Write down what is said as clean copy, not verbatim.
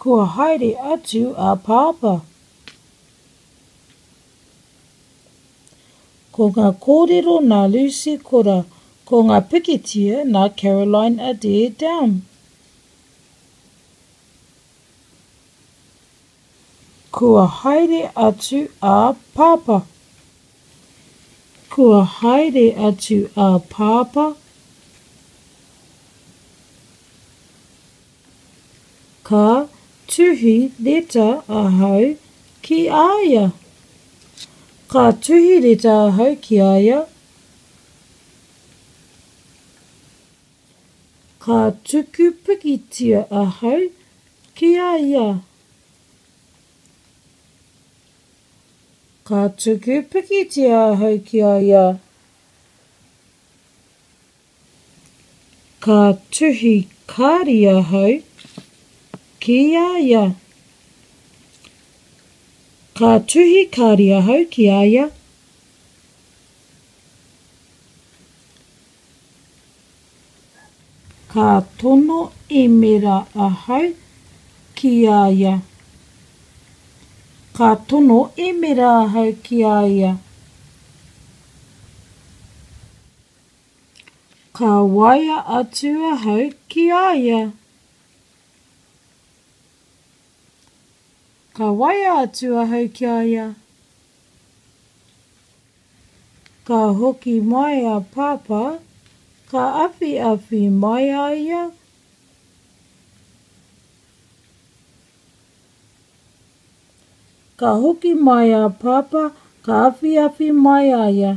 Kua haere atu a pāpā. Ko ngā kōrero nā Lucy Kora, ko ngā pikitia nā Caroline Adair Down. Kua haere atu a pāpā. Kua haere atu a pāpā. Ka tuhi leta ahau ki aia. Ka tuhi leta ahau ki aia. Ka tuku pikitia ahau ki aia. Ka tuku pikitia ahau ki aia. Ka tuhi kāri ahau ki aia. Ka tuhi kāri ahau ki aia. Ka tono emera ahau ki aia. Ka tono emera ahau ki aia. Ka waia atu ahau ki aia. Ka waia atu ahau ki aia. Ka hoki mai a pāpā, ka awhi mai a ia. Ka hoki mai a pāpā, ka awhi mai a ia.